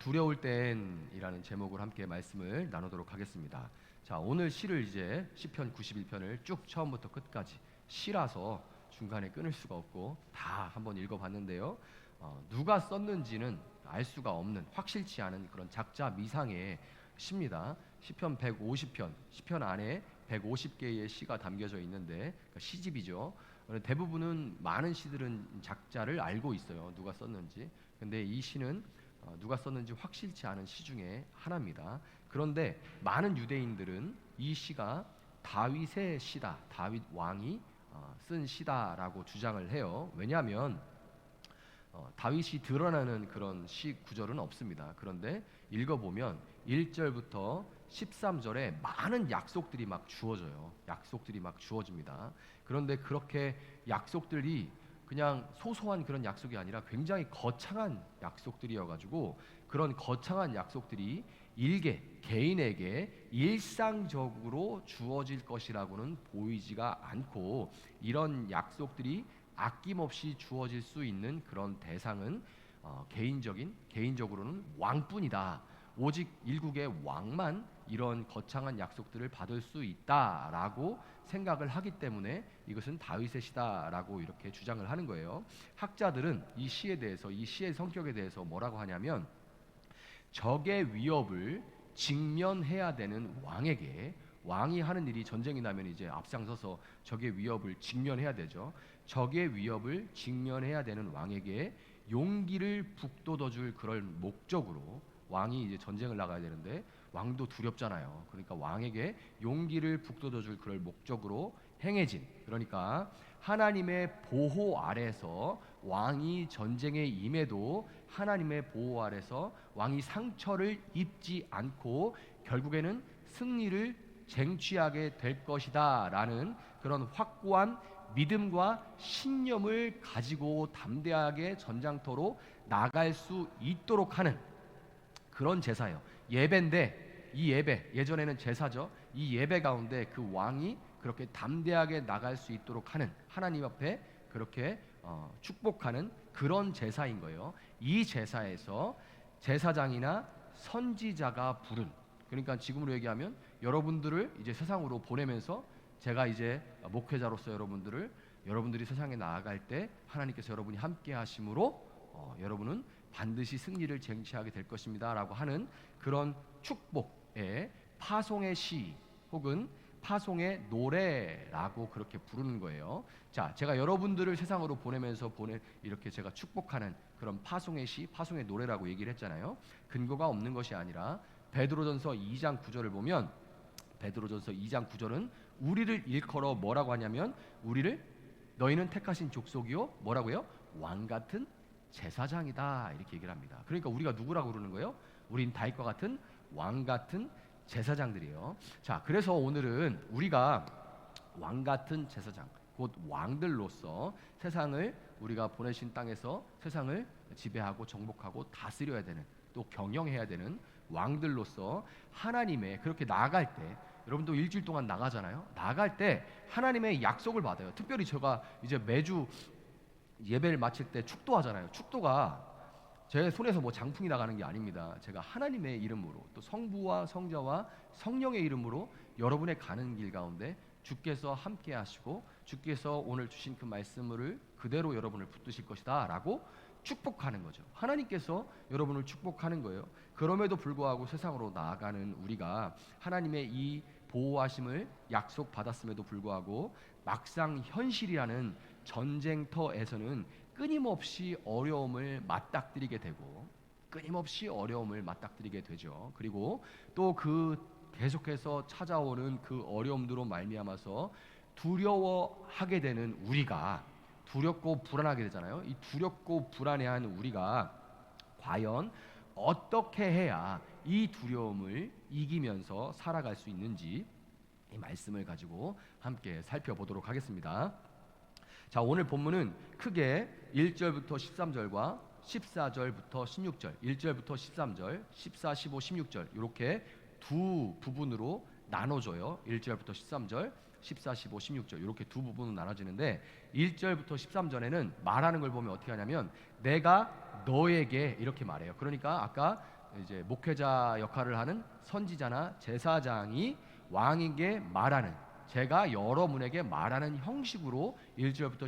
두려울 땐이라는 제목으로 함께 말씀을 나누도록 하겠습니다. 자, 오늘 시를 이제 시편 91편을 쭉 처음부터 끝까지 시라서 중간에 끊을 수가 없고 다 한번 읽어봤는데요. 누가 썼는지는 알 수가 없는 확실치 않은 그런 작자 미상의 시입니다. 시편 150편, 시편 안에 150개의 시가 담겨져 있는데 그러니까 시집이죠. 대부분은 많은 시들은 작자를 알고 있어요. 누가 썼는지. 근데 이 시는 누가 썼는지 확실치 않은 시 중에 하나입니다. 그런데 많은 유대인들은 이 시가 다윗의 시다, 다윗 왕이 쓴 시다라고 주장을 해요. 왜냐하면 다윗이 드러나는 그런 시 구절은 없습니다. 그런데 읽어보면 1절부터 13절에 많은 약속들이 막 주어져요. 약속들이 막 주어집니다. 그런데 그렇게 약속들이 그냥 소소한 그런 약속이 아니라 굉장히 거창한 약속들이어가지고 그런 거창한 약속들이 개인에게 일상적으로 주어질 것이라고는 보이지가 않고 이런 약속들이 아낌없이 주어질 수 있는 그런 대상은 개인적으로는 왕뿐이다. 오직 일국의 왕만 이런 거창한 약속들을 받을 수 있다라고 생각을 하기 때문에 이것은 다윗의 시다라고 이렇게 주장을 하는 거예요. 학자들은 이 시에 대해서, 이 시의 성격에 대해서 뭐라고 하냐면 적의 위협을 직면해야 되는 왕에게, 왕이 하는 일이 전쟁이 나면 이제 앞장서서 적의 위협을 직면해야 되죠. 적의 위협을 직면해야 되는 왕에게 용기를 북돋워줄 그럴 목적으로, 왕이 이제 전쟁을 나가야 되는데 왕도 두렵잖아요. 그러니까 왕에게 용기를 북돋워줄 그럴 목적으로 행해진, 그러니까 하나님의 보호 아래서 왕이 전쟁에 임해도 하나님의 보호 아래서 왕이 상처를 입지 않고 결국에는 승리를 쟁취하게 될 것이다 라는 그런 확고한 믿음과 신념을 가지고 담대하게 전장터로 나갈 수 있도록 하는 그런 제사예요. 예배인데 이 예배, 예전에는 제사죠. 이 예배 가운데 그 왕이 그렇게 담대하게 나갈 수 있도록 하는, 하나님 앞에 그렇게 축복하는 그런 제사인 거예요. 이 제사에서 제사장이나 선지자가 부른, 그러니까 지금으로 얘기하면 여러분들을 이제 세상으로 보내면서 제가 이제 목회자로서 여러분들이 세상에 나아갈 때 하나님께서 여러분이 함께 하심으로 여러분은 반드시 승리를 쟁취하게 될 것입니다 라고 하는 그런 축복의 파송의 시 혹은 파송의 노래라고 그렇게 부르는 거예요. 자, 제가 여러분들을 세상으로 보내면서 이렇게 제가 축복하는 그런 파송의 시, 파송의 노래라고 얘기를 했잖아요. 근거가 없는 것이 아니라 베드로전서 2장 9절을 보면 베드로전서 2장 9절은 우리를 일컬어 뭐라고 하냐면 우리를 너희는 택하신 족속이요 뭐라고요? 왕 같은 제사장이다 이렇게 얘기를 합니다. 그러니까 우리가 누구라고 그러는 거예요? 우린 다윗과 같은 왕 같은 제사장들이에요. 자, 그래서 오늘은 우리가 왕 같은 제사장, 곧 왕들로서 세상을, 우리가 보내신 땅에서 세상을 지배하고 정복하고 다스려야 되는, 또 경영해야 되는 왕들로서 하나님의, 그렇게 나아갈 때, 여러분도 일주일 동안 나가잖아요. 나갈 때 하나님의 약속을 받아요. 특별히 제가 이제 매주 예배를 마칠 때 축도하잖아요. 축도가 제 손에서 뭐 장풍이 나가는 게 아닙니다. 제가 하나님의 이름으로, 또 성부와 성자와 성령의 이름으로 여러분의 가는 길 가운데 주께서 함께 하시고 주께서 오늘 주신 그 말씀을 그대로 여러분을 붙드실 것이다 라고 축복하는 거죠. 하나님께서 여러분을 축복하는 거예요. 그럼에도 불구하고 세상으로 나아가는 우리가 하나님의 이 보호하심을 약속받았음에도 불구하고 막상 현실이라는 전쟁터에서는 끊임없이 어려움을 맞닥뜨리게 되고 끊임없이 어려움을 맞닥뜨리게 되죠. 그리고 또 계속해서 찾아오는 그 어려움들로 말미암아서 두려워하게 되는 우리가, 두렵고 불안하게 되잖아요. 이 두렵고 불안해하는 우리가 과연 어떻게 해야 이 두려움을 이기면서 살아갈 수 있는지 이 말씀을 가지고 함께 살펴보도록 하겠습니다. 자, 오늘 본문은 크게 1절부터 13절과 14절부터 16절, 1절부터 13절, 14, 15, 16절 이렇게 두 부분으로 나눠져요. 1절부터 13절, 14, 15, 16절 이렇게 두 부분으로 나눠지는데 1절부터 13절에는 말하는 걸 보면 어떻게 하냐면 내가 너에게 이렇게 말해요. 그러니까 아까 이제 목회자 역할을 하는 선지자나 제사장이 왕에게 말하는, 제가 여러분에게 말하는 형식으로 1절부터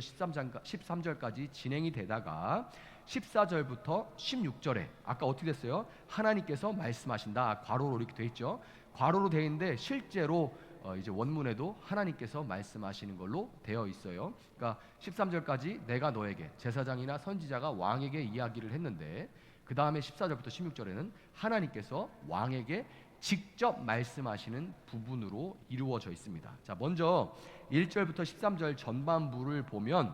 13절까지 진행이 되다가 14절부터 16절에 아까 어떻게 됐어요? 하나님께서 말씀하신다. 괄호로 이렇게 돼 있죠. 괄호로 돼 있는데 실제로 이제 원문에도 하나님께서 말씀하시는 걸로 되어 있어요. 그러니까 13절까지 내가 너에게, 제사장이나 선지자가 왕에게 이야기를 했는데 그 다음에 14절부터 16절에는 하나님께서 왕에게 직접 말씀하시는 부분으로 이루어져 있습니다. 자, 먼저 1절부터 13절 전반부를 보면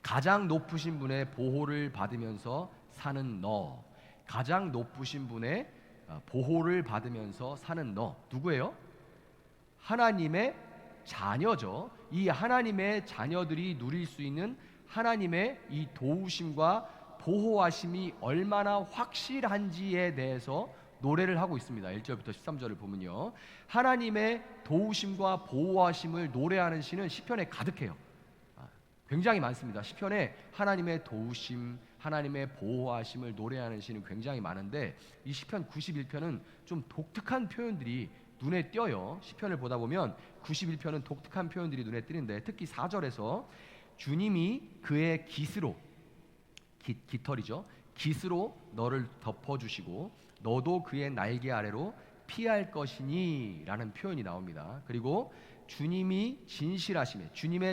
가장 높으신 분의 보호를 받으면서 사는 너, 가장 높으신 분의 보호를 받으면서 사는 너, 누구예요? 하나님의 자녀죠. 이 하나님의 자녀들이 누릴 수 있는 하나님의 이 도우심과 보호하심이 얼마나 확실한지에 대해서 노래를 하고 있습니다. 1절부터 13절을 보면요, 하나님의 도우심과 보호하심을 노래하는 시는 시편에 가득해요. 굉장히 많습니다. 시편에 하나님의 도우심, 하나님의 보호하심을 노래하는 시는 굉장히 많은데 이 시편 91편은 좀 독특한 표현들이 눈에 띄어요. 시편을 보다 보면 91편은 독특한 표현들이 눈에 띄는데 특히 4절에서 주님이 그의 깃으로, 깃털이죠, 깃으로 너를 덮어주시고 너도 그의 날개 아래로 피할 것이니 라는 표현이 나옵니다. 그리고 주님의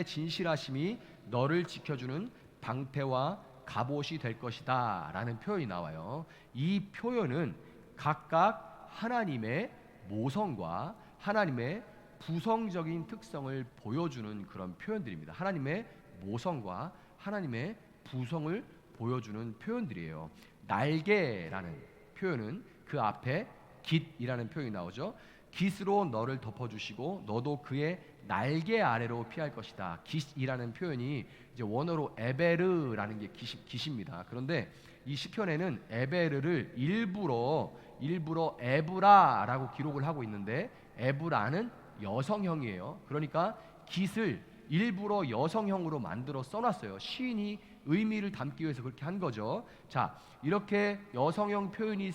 진실하심이 너를 지켜주는 방패와 갑옷이 될 것이다 라는 표현이 나와요. 이 표현은 각각 하나님의 모성과 하나님의 부성적인 특성을 보여주는 그런 표현들입니다. 하나님의 모성과 하나님의 부성을 보여주는 표현들이에요. 날개라는 표현은 그 앞에 깃이라는 표현이 나오죠. 깃으로 너를 덮어주시고 너도 그의 날개 아래로 피할 것이다. 깃이라는 표현이 이제 원어로 에베르라는 게 깃입니다. 그런데 이 시편에는 에베르를 일부러 에브라라고 기록을 하고 있는데 에브라는 여성형이에요. 그러니까 깃을 일부러 여성형으로 만들어 써놨어요. 시인이 의미를 담기 위해서 그렇게 한 거죠. 자, 이렇게 여성형 표현이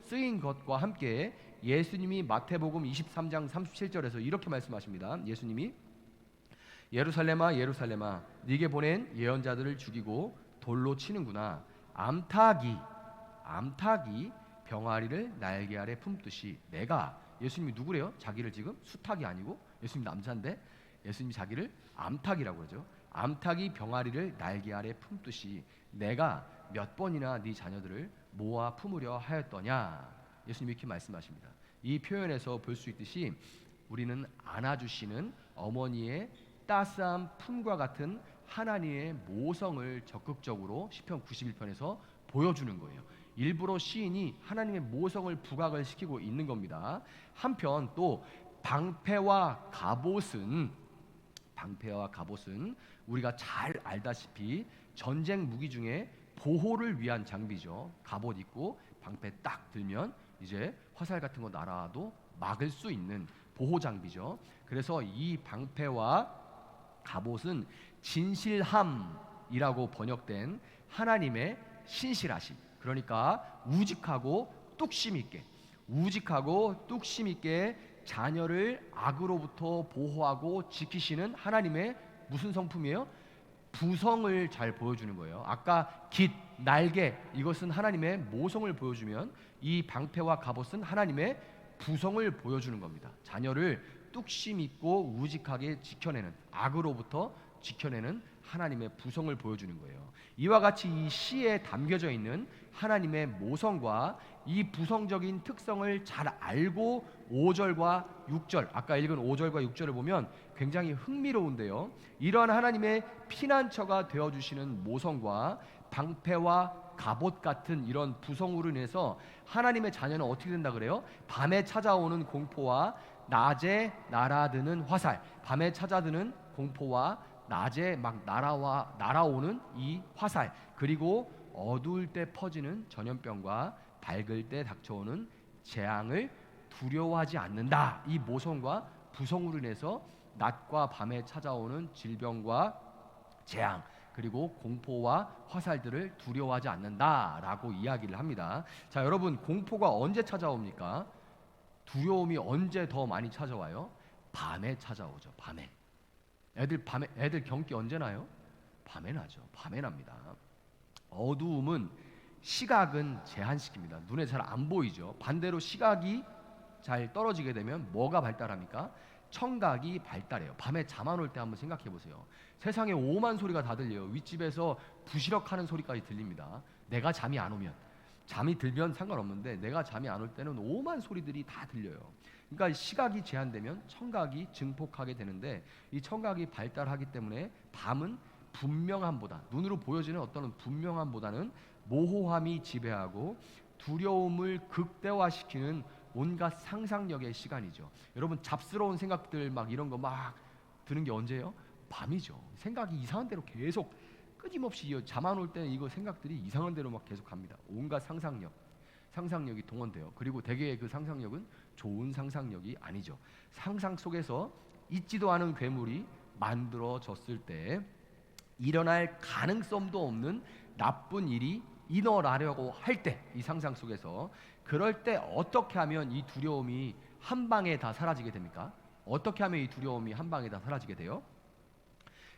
쓰인 것과 함께 예수님이 마태복음 23장 37절에서 이렇게 말씀하십니다. 예수님이 예루살렘아 예루살렘아 네게 보낸 예언자들을 죽이고 돌로 치는구나. 암탉이 병아리를 날개 아래 품듯이 내가, 예수님이 누구래요? 자기를 지금 수탉이 아니고 예수님 남자인데 예수님이 자기를 암탉이라고 그러죠. 암탉이 병아리를 날개 아래 품듯이 내가 몇 번이나 네 자녀들을 모아 품으려 하였더냐. 예수님이 이렇게 말씀하십니다. 이 표현에서 볼 수 있듯이 우리는 안아주시는 어머니의 따스한 품과 같은 하나님의 모성을 적극적으로 시편 91편에서 보여주는 거예요. 일부러 시인이 하나님의 모성을 부각을 시키고 있는 겁니다. 한편 또 방패와 갑옷은 우리가 잘 알다시피 전쟁 무기 중에 보호를 위한 장비죠. 갑옷 입고 방패 딱 들면 이제 화살 같은 거 날아와도 막을 수 있는 보호 장비죠. 그래서 이 방패와 갑옷은 진실함이라고 번역된 하나님의 신실하심, 그러니까 우직하고 뚝심 있게 자녀를 악으로부터 보호하고 지키시는 하나님의 무슨 성품이에요? 부성을 잘 보여주는 거예요. 아까 깃, 날개, 이것은 하나님의 모성을 보여주면 이 방패와 갑옷은 하나님의 부성을 보여주는 겁니다. 자녀를 뚝심 있고 우직하게 지켜내는, 악으로부터 지켜내는 하나님의 부성을 보여주는 거예요. 이와 같이 이 시에 담겨져 있는 하나님의 모성과 이 부성적인 특성을 잘 알고 5절과 6절, 아까 읽은 5절과 6절을 보면 굉장히 흥미로운데요. 이러한 하나님의 피난처가 되어주시는 모성과 방패와 갑옷 같은 이런 부성으로 인해서 하나님의 자녀는 어떻게 된다 그래요? 밤에 찾아오는 공포와 낮에 날아드는 화살, 밤에 찾아드는 공포와 낮에 막 날아오는 이 화살, 그리고 어두울 때 퍼지는 전염병과 밝을 때 닥쳐오는 재앙을 두려워하지 않는다. 이 모성과 부성으로 인해서 낮과 밤에 찾아오는 질병과 재앙, 그리고 공포와 화살들을 두려워하지 않는다라고 이야기를 합니다. 자, 여러분, 공포가 언제 찾아옵니까? 두려움이 언제 더 많이 찾아와요? 밤에 찾아오죠. 밤에. 애들 경기 언제 나요? 밤에 나죠. 밤에 납니다. 어두움은 시각은 제한시킵니다. 눈에 잘 안 보이죠. 반대로 시각이 잘 떨어지게 되면 뭐가 발달합니까? 청각이 발달해요. 밤에 잠 안 올 때 한번 생각해 보세요. 세상에 오만 소리가 다 들려요. 윗집에서 부시럭하는 소리까지 들립니다. 내가 잠이 안 오면, 잠이 들면 상관없는데 내가 잠이 안 올 때는 오만 소리들이 다 들려요. 그러니까 시각이 제한되면 청각이 증폭하게 되는데, 이 청각이 발달하기 때문에 밤은 분명함보다, 눈으로 보여지는 어떤 분명함보다는 모호함이 지배하고 두려움을 극대화시키는 온갖 상상력의 시간이죠. 여러분, 잡스러운 생각들 막 이런 거 막 드는 게 언제예요? 밤이죠. 생각이 이상한 대로 계속 끊임없이 잠 안 올 때는 이거 생각들이 이상한 대로 막 계속 갑니다. 온갖 상상력이 동원돼요. 그리고 대개의 그 상상력은 좋은 상상력이 아니죠. 상상 속에서 있지도 않은 괴물이 만들어졌을 때 일어날 가능성도 없는 나쁜 일이 일어나려고 할 때, 이 상상 속에서 그럴 때 어떻게 하면 이 두려움이 한 방에 다 사라지게 됩니까? 어떻게 하면 이 두려움이 한 방에 다 사라지게 돼요?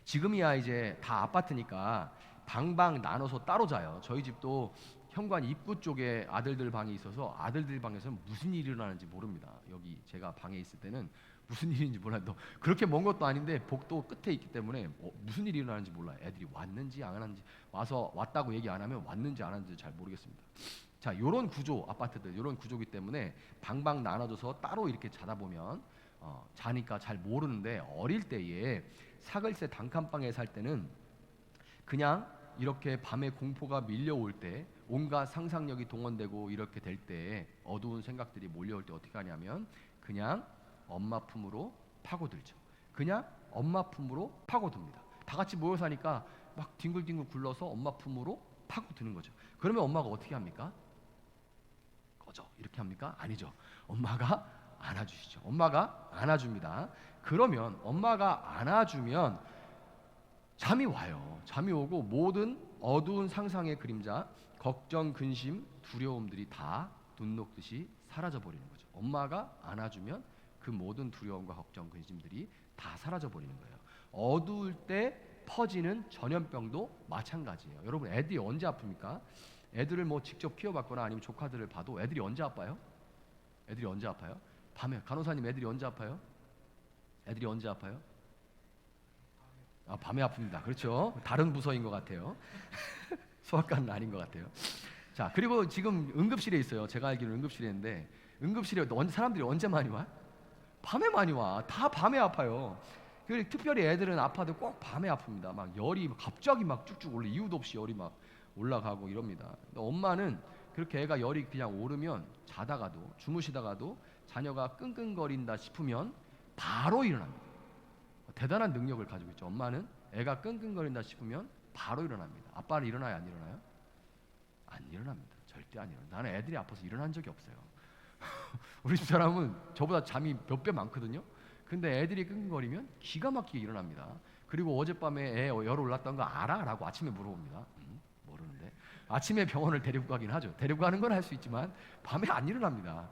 지금이야 이제 다 아파트니까 방방 나눠서 따로 자요. 저희 집도 현관 입구 쪽에 아들들 방이 있어서 아들들 방에서는 무슨 일이 일어나는지 모릅니다. 여기 제가 방에 있을 때는 무슨 일인지 몰라요. 또 그렇게 먼 것도 아닌데 복도 끝에 있기 때문에 무슨 일이 일어나는지 몰라요. 애들이 왔는지 안 왔는지, 와서 왔다고 얘기 안 하면 왔는지 안 왔는지 잘 모르겠습니다. 자, 요런 구조, 아파트들 요런 구조기 때문에 방방 나눠져서 따로 이렇게 자다 보면 자니까 잘 모르는데, 어릴 때에 사글세 단칸방에 살 때는 그냥 이렇게 밤에 공포가 밀려올 때, 온갖 상상력이 동원되고 이렇게 될 때, 어두운 생각들이 몰려올 때 어떻게 하냐면 그냥 엄마 품으로 파고들죠. 그냥 엄마 품으로 파고듭니다. 다 같이 모여 사니까 막 뒹굴뒹굴 굴러서 엄마 품으로 파고드는 거죠. 그러면 엄마가 어떻게 합니까? 꺼져 이렇게 합니까? 아니죠. 엄마가 안아주시죠. 엄마가 안아줍니다. 그러면 엄마가 안아주면 잠이 와요. 잠이 오고 모든 어두운 상상의 그림자, 걱정, 근심, 두려움들이 다 눈 녹듯이 사라져 버리는 거죠. 엄마가 안아주면 그 모든 두려움과 걱정, 근심들이 다 사라져 버리는 거예요. 어두울 때 퍼지는 전염병도 마찬가지예요. 여러분, 애들이 언제 아픕니까? 애들을 뭐 직접 키워봤거나 아니면 조카들을 봐도 애들이 언제 아파요? 애들이 언제 아파요? 밤에. 간호사님, 애들이 언제 아파요? 애들이 언제 아파요? 밤에 아픕니다. 그렇죠? 다른 부서인 것 같아요. 소아과는 아닌 것 같아요. 자, 그리고 지금 응급실에 있어요. 제가 알기로는 응급실에 있는데, 응급실에 사람들이 언제 많이 와? 밤에 많이 와. 다 밤에 아파요. 특별히 애들은 아파도 꼭 밤에 아픕니다. 막 열이 갑자기 막 쭉쭉 올라, 이유도 없이 열이 막 올라가고 이럽니다. 엄마는 그렇게 애가 열이 그냥 오르면 자다가도, 주무시다가도 자녀가 끙끙거린다 싶으면 바로 일어납니다. 대단한 능력을 가지고 있죠. 엄마는 애가 끙끙거린다 싶으면 바로 일어납니다. 아빠는 일어나요, 안 일어나요? 안 일어납니다. 절대 안 일어나요. 나는 애들이 아파서 일어난 적이 없어요. 우리 집 사람은 저보다 잠이 몇 배 많거든요. 근데 애들이 끙끙거리면 기가 막히게 일어납니다. 그리고 어젯밤에 애 열 올랐던 거 알아? 라고 아침에 물어봅니다. 모르는데. 아침에 병원을 데리고 가긴 하죠. 데리고 가는 건 할 수 있지만 밤에 안 일어납니다.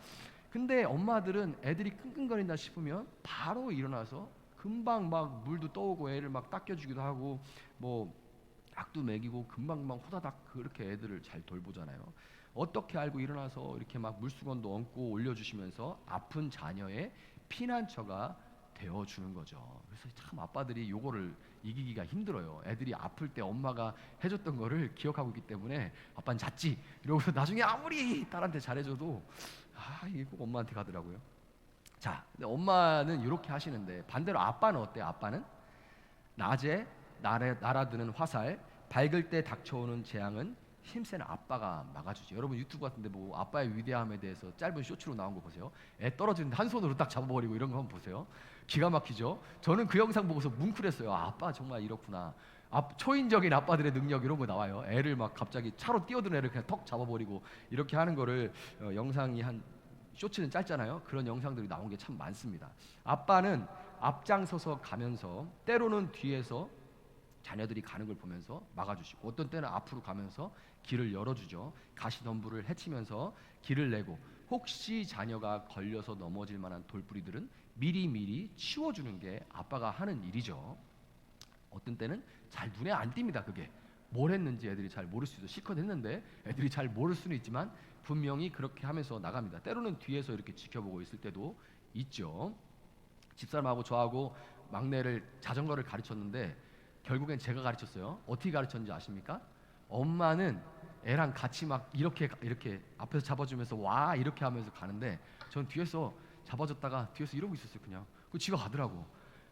근데 엄마들은 애들이 끙끙거린다 싶으면 바로 일어나서 금방 막 물도 떠오고 애를 막 닦여주기도 하고 뭐 약도 먹이고 금방금방 후다닥 그렇게 애들을 잘 돌보잖아요. 어떻게 알고 일어나서 이렇게 막 물수건도 얹고 올려주시면서 아픈 자녀의 피난처가 되어주는 거죠. 그래서 참 아빠들이 요거를 이기기가 힘들어요. 애들이 아플 때 엄마가 해줬던 거를 기억하고 있기 때문에 아빠는 잤지 이러고서 나중에 아무리 딸한테 잘해줘도 이게 꼭 엄마한테 가더라고요. 자, 근데 엄마는 이렇게 하시는데 반대로 아빠는 어때요? 아빠는 낮에 날아드는 화살, 밝을 때 닥쳐오는 재앙은 힘센 아빠가 막아주죠. 여러분 유튜브 같은데 뭐 아빠의 위대함에 대해서 짧은 쇼츠로 나온 거 보세요. 애 떨어지는데 한 손으로 딱 잡아버리고 이런 거 한번 보세요. 기가 막히죠. 저는 그 영상 보고서 뭉클했어요. 아빠 정말 이렇구나. 초인적인 아빠들의 능력 이런 거 나와요. 애를 막 갑자기 차로 뛰어드는 애를 그냥 턱 잡아버리고 이렇게 하는 거를 영상이 한 쇼츠는 짧잖아요. 그런 영상들이 나온 게 참 많습니다. 아빠는 앞장서서 가면서 때로는 뒤에서 자녀들이 가는 걸 보면서 막아주시고, 어떤 때는 앞으로 가면서 길을 열어주죠. 가시덤불을 헤치면서 길을 내고, 혹시 자녀가 걸려서 넘어질 만한 돌부리들은 미리미리 치워주는 게 아빠가 하는 일이죠. 어떤 때는 잘 눈에 안 띕니다. 그게 뭘 했는지 애들이 잘 모를 수 있어. 실컷 했는데 애들이 잘 모를 수는 있지만 분명히 그렇게 하면서 나갑니다. 때로는 뒤에서 이렇게 지켜보고 있을 때도 있죠. 집사람하고 저하고 막내를 자전거를 가르쳤는데 결국엔 제가 가르쳤어요. 어떻게 가르쳤는지 아십니까? 엄마는 애랑 같이 막 이렇게 앞에서 잡아주면서 와 이렇게 하면서 가는데 전 뒤에서 잡아줬다가 뒤에서 이러고 있었어요. 그냥 그 지가 가더라고.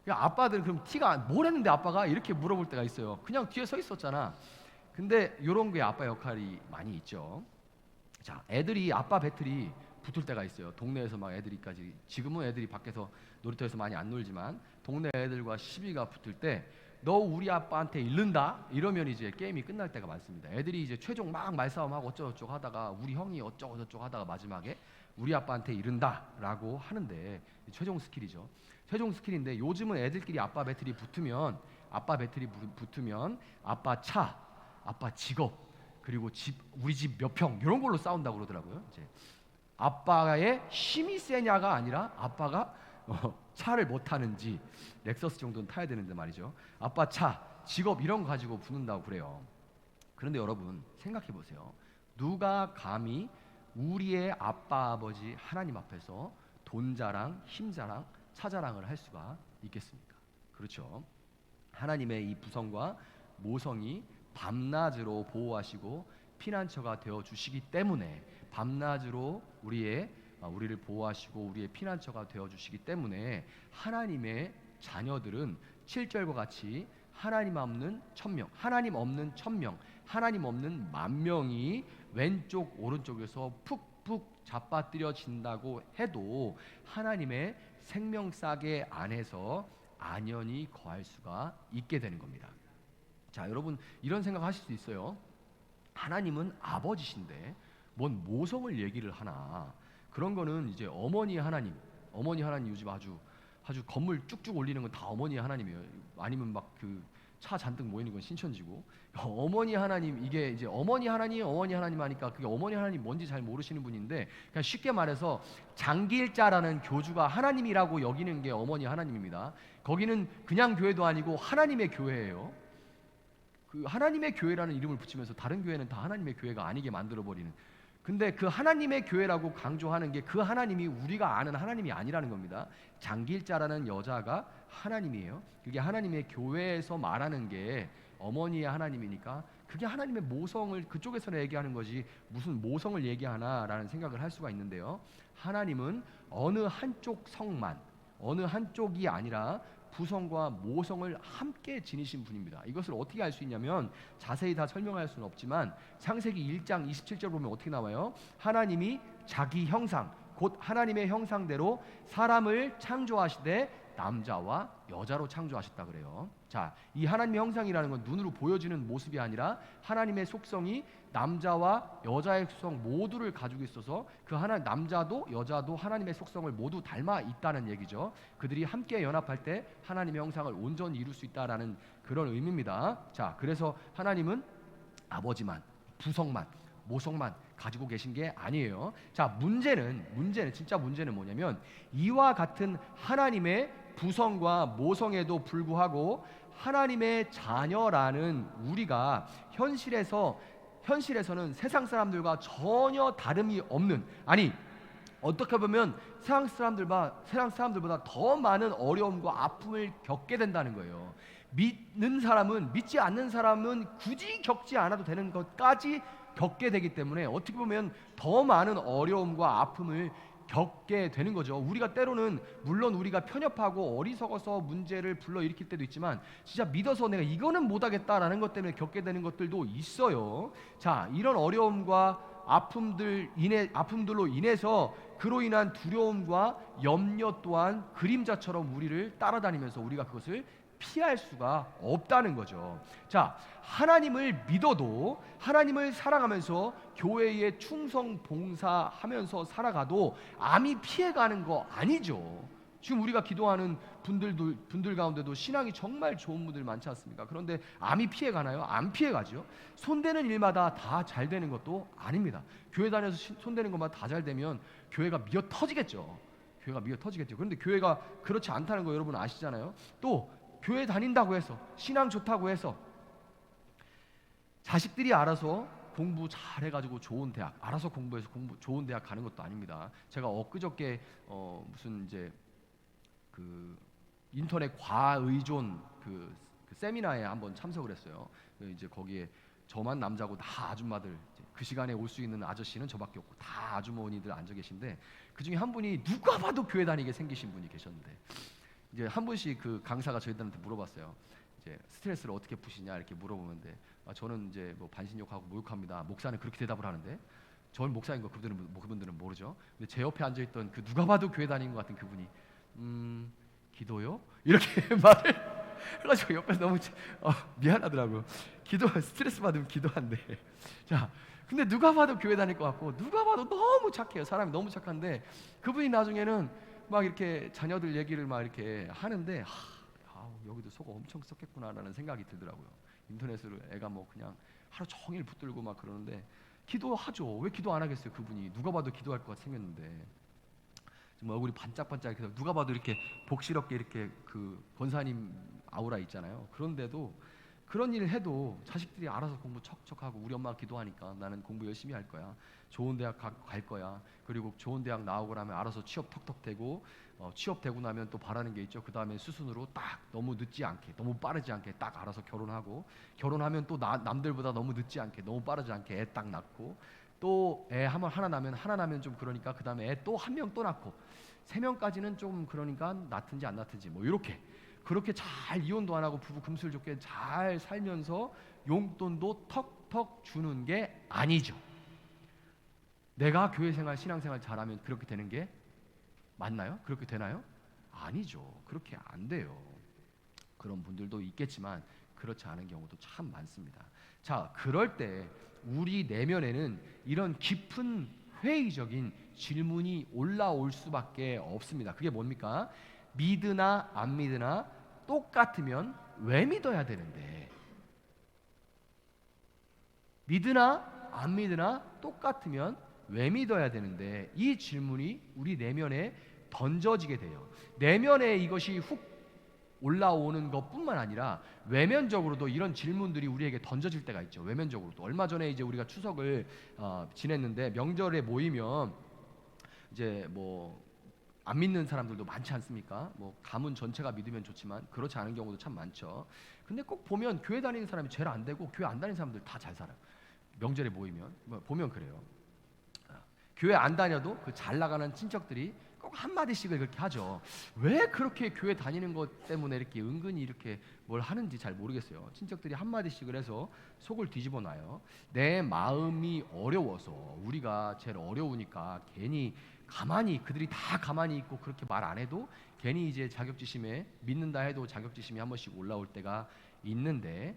아빠들은 그럼 티가 뭘 했는데 아빠가 이렇게 물어볼 때가 있어요. 그냥 뒤에 서 있었잖아. 근데 이런 게 아빠 역할이 많이 있죠. 자, 애들이 아빠 배틀이 붙을 때가 있어요. 동네에서 막 애들이까지, 지금은 애들이 밖에서 놀이터에서 많이 안 놀지만 동네 애들과 시비가 붙을 때 너 우리 아빠한테 잃는다 이러면 이제 게임이 끝날 때가 많습니다. 애들이 이제 최종 막 말싸움하고 어쩌고저쩌고 하다가 우리 형이 어쩌고저쩌고 하다가 마지막에 우리 아빠한테 잃는다라고 하는데, 최종 스킬이죠. 최종 스킬인데 요즘은 애들끼리 아빠 배틀이 붙으면 아빠 차, 아빠 직업, 그리고 우리 집 몇 평 이런 걸로 싸운다고 그러더라고요. 이제 아빠의 힘이 세냐가 아니라 아빠가 차를 못 타는지, 렉서스 정도는 타야 되는데 말이죠. 아빠 차, 직업 이런 거 가지고 붙는다고 그래요. 그런데 여러분 생각해 보세요. 누가 감히 우리의 아빠 아버지 하나님 앞에서 돈 자랑, 힘 자랑, 차 자랑을 할 수가 있겠습니까? 그렇죠. 하나님의 이 부성과 모성이 밤낮으로 보호하시고 피난처가 되어 주시기 때문에, 밤낮으로 우리를 보호하시고 우리의 피난처가 되어 주시기 때문에 하나님의 자녀들은 7절과 같이 하나님 없는 천명, 하나님 없는 천명, 하나님 없는 만명이 왼쪽 오른쪽에서 푹푹 잡아뜨려진다고 해도 하나님의 생명싸개 안에서 안연히 거할 수가 있게 되는 겁니다. 자, 여러분 이런 생각하실 수 있어요. 하나님은 아버지신데 뭔 모성을 얘기를 하나. 그런 거는 이제 어머니 하나님 요즘 아주 건물 쭉쭉 올리는 건 다 어머니 하나님이에요. 아니면 막 그 차 잔뜩 모이는 건 신천지고, 어머니 하나님, 이게 이제 어머니 하나님 하니까 그게 어머니 하나님 뭔지 잘 모르시는 분인데, 그냥 쉽게 말해서 장기일자라는 교주가 하나님이라고 여기는 게 어머니 하나님입니다. 거기는 그냥 교회도 아니고 하나님의 교회예요. 그 하나님의 교회라는 이름을 붙이면서 다른 교회는 다 하나님의 교회가 아니게 만들어버리는, 근데 그 하나님의 교회라고 강조하는 게 그 하나님이 우리가 아는 하나님이 아니라는 겁니다. 장길자라는 여자가 하나님이에요. 그게 하나님의 교회에서 말하는 게 어머니의 하나님이니까 그게 하나님의 모성을 그쪽에서 얘기하는 거지 무슨 모성을 얘기하나라는 생각을 할 수가 있는데요. 하나님은 어느 한쪽 성만, 어느 한쪽이 아니라 부성과 모성을 함께 지니신 분입니다. 이것을 어떻게 알 수 있냐면 자세히 다 설명할 수는 없지만 창세기 1장 27절 보면 어떻게 나와요? 하나님이 자기 형상, 곧 하나님의 형상대로 사람을 창조하시되 남자와 여자로 창조하셨다 그래요. 자, 이 하나님의 형상이라는 건 눈으로 보여지는 모습이 아니라 하나님의 속성이 남자와 여자의 속성 모두를 가지고 있어서 그 남자도 여자도 하나님의 속성을 모두 닮아 있다는 얘기죠. 그들이 함께 연합할 때 하나님의 형상을 온전히 이룰 수 있다라는 그런 의미입니다. 자, 그래서 하나님은 아버지만, 부성만, 모성만 가지고 계신 게 아니에요. 자, 문제는 진짜 문제는 뭐냐면 이와 같은 하나님의 부성과 모성에도 불구하고 하나님의 자녀라는 우리가 현실에서는 세상 사람들과 전혀 다름이 없는, 아니 어떻게 보면 세상 사람들보다 더 많은 어려움과 아픔을 겪게 된다는 거예요. 믿지 않는 사람은 굳이 겪지 않아도 되는 것까지 겪게 되기 때문에 어떻게 보면 더 많은 어려움과 아픔을 겪게 되는 거죠. 우리가 때로는 물론 우리가 편협하고 어리석어서 문제를 불러일으킬 때도 있지만 진짜 믿어서 내가 이거는 못하겠다라는 것 때문에 겪게 되는 것들도 있어요. 자, 이런 어려움과 아픔들로 인해서 그로 인한 두려움과 염려 또한 그림자처럼 우리를 따라다니면서 우리가 그것을 피할 수가 없다는 거죠. 자, 하나님을 믿어도, 하나님을 사랑하면서 교회에 충성 봉사하면서 살아가도 암이 피해가는 거 아니죠. 지금 우리가 기도하는 분들 가운데도 신앙이 정말 좋은 분들 많지 않습니까? 그런데 암이 피해가나요? 안 피해가죠. 손대는 일마다 다 잘 되는 것도 아닙니다. 교회 다녀서 손대는 것만 다 잘 되면 교회가 미어 터지겠죠. 교회가 미어 터지겠죠. 그런데 교회가 그렇지 않다는 거 여러분 아시잖아요. 또 교회 다닌다고 해서 신앙 좋다고 해서 자식들이 알아서 공부 잘해가지고 좋은 대학 알아서 공부해서 좋은 대학 가는 것도 아닙니다. 제가 엊그저께 무슨 이제 그 인터넷 과의존 그 세미나에 한번 참석을 했어요. 이제 거기에 저만 남자고 다 아줌마들, 그 시간에 올 수 있는 아저씨는 저밖에 없고 다 아주머니들 앉아 계신데, 그 중에 한 분이 누가 봐도 교회 다니게 생기신 분이 계셨는데, 이제 한 분씩 그 강사가 저희들한테 물어봤어요. 이제 스트레스를 어떻게 푸시냐 이렇게 물어보는데, 저는 이제 뭐 반신욕하고 목욕합니다. 목사는 그렇게 대답을 하는데, 저는 목사인 거 그분들은 모르죠. 근데 제 옆에 앉아 있던 그 누가 봐도 교회 다니는 것 같은 그분이 기도요? 이렇게 말을 해가지고 옆에서 너무 미안하더라고요. 스트레스 받으면 기도한대. 자, 근데 누가 봐도 교회 다닐 것 같고 누가 봐도 너무 착해요. 사람이 너무 착한데 그분이 나중에는 막 이렇게 자녀들 얘기를 막 이렇게 하는데 여기도 속어 엄청 썼겠구나라는 생각이 들더라고요. 인터넷으로 애가 뭐 그냥 하루 종일 붙들고 막 그러는데, 기도하죠. 왜 기도 안 하겠어요? 그분이 누가 봐도 기도할 것 같이 생겼는데 정말 얼굴이 반짝반짝해서 누가 봐도 이렇게 복스럽게 이렇게 그 권사님 아우라 있잖아요. 그런데도 그런 일을 해도 자식들이 알아서 공부 척척하고, 우리 엄마가 기도하니까 나는 공부 열심히 할 거야, 좋은 대학 갈 거야, 그리고 좋은 대학 나오고 나면 알아서 취업 턱턱 되고, 취업되고 나면 또 바라는 게 있죠. 그 다음에 수순으로 딱 너무 늦지 않게 너무 빠르지 않게 딱 알아서 결혼하고, 결혼하면 또 남들보다 너무 늦지 않게 너무 빠르지 않게 애 딱 낳고, 또 애 하나 나면 좀 그러니까 그 다음에 애 또 한 명 또 낳고 3명까지는 좀 그러니까 낳든지 안 낳든지 뭐 이렇게 그렇게 잘 이혼도 안 하고 부부 금슬 좋게 잘 살면서 용돈도 턱턱 주는 게 아니죠. 내가 교회 생활 신앙생활 잘하면 그렇게 되는 게 맞나요? 그렇게 되나요? 아니죠. 그렇게 안 돼요. 그런 분들도 있겠지만 그렇지 않은 경우도 참 많습니다. 자, 그럴 때 우리 내면에는 이런 깊은 회의적인 질문이 올라올 수밖에 없습니다. 그게 뭡니까? 믿으나 안 믿으나 똑같으면 왜 믿어야 되는데? 믿으나 안 믿으나 똑같으면 왜 믿어야 되는데? 이 질문이 우리 내면에 던져지게 돼요. 내면에 이것이 훅 올라오는 것뿐만 아니라 외면적으로도 이런 질문들이 우리에게 던져질 때가 있죠. 외면적으로도. 얼마 전에 이제 우리가 추석을 지냈는데, 명절에 모이면 이제 뭐 안 믿는 사람들도 많지 않습니까? 뭐 가문 전체가 믿으면 좋지만 그렇지 않은 경우도 참 많죠. 근데 꼭 보면 교회 다니는 사람이 제일 안 되고 교회 안 다니는 사람들 다 잘 살아요. 명절에 모이면 보면 그래요. 교회 안 다녀도 그 잘 나가는 친척들이 꼭 한마디씩을 그렇게 하죠. 왜 그렇게 교회 다니는 것 때문에 이렇게 은근히 이렇게 뭘 하는지 잘 모르겠어요. 친척들이 한마디씩을 해서 속을 뒤집어 놔요. 내 마음이 어려워서, 우리가 제일 어려우니까 괜히 그들이 다 가만히 있고 그렇게 말 안 해도 괜히 이제 자격지심에, 믿는다 해도 자격지심이 한 번씩 올라올 때가 있는데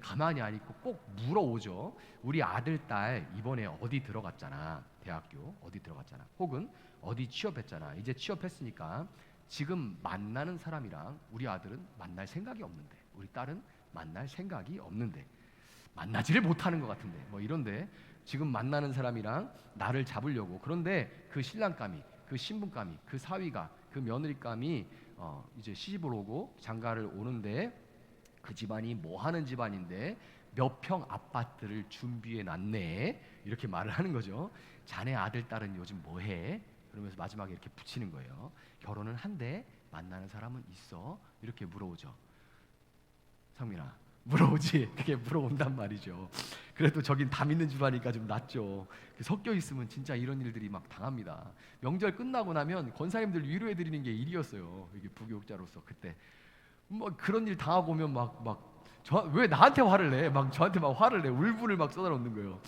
가만히 안 있고 꼭 물어오죠. 우리 아들, 딸 이번에 어디 들어갔잖아, 대학교 어디 들어갔잖아, 혹은 어디 취업했잖아, 이제 취업했으니까 지금 만나는 사람이랑 우리 아들은 만날 생각이 없는데, 우리 딸은 만날 생각이 없는데, 만나지를 못하는 것 같은데, 뭐 이런데 지금 만나는 사람이랑 나를 잡으려고, 그런데 그 신랑감이, 그 신분감이, 그 사위가, 그 며느리감이 이제 시집을 오고 장가를 오는데, 그 집안이 뭐 하는 집안인데 몇 평 아파트를 준비해 놨네, 이렇게 말을 하는 거죠. 자네 아들, 딸은 요즘 뭐 해? 그러면서 마지막에 이렇게 붙이는 거예요. 결혼은 한대, 만나는 사람은 있어? 이렇게 물어오죠. 상민아, 물어오지. 그게 물어온단 말이죠. 그래도 저긴 다 믿는 줄 아니까 좀 낫죠. 섞여 있으면 진짜 이런 일들이 막 당합니다. 명절 끝나고 나면 권사님들 위로해 드리는 게 일이었어요. 이게 부교육자로서. 그때 뭐 그런 일 당하고 오면 왜 나한테 화를 내? 저한테 화를 내. 울분을 쏟아놓는 거예요.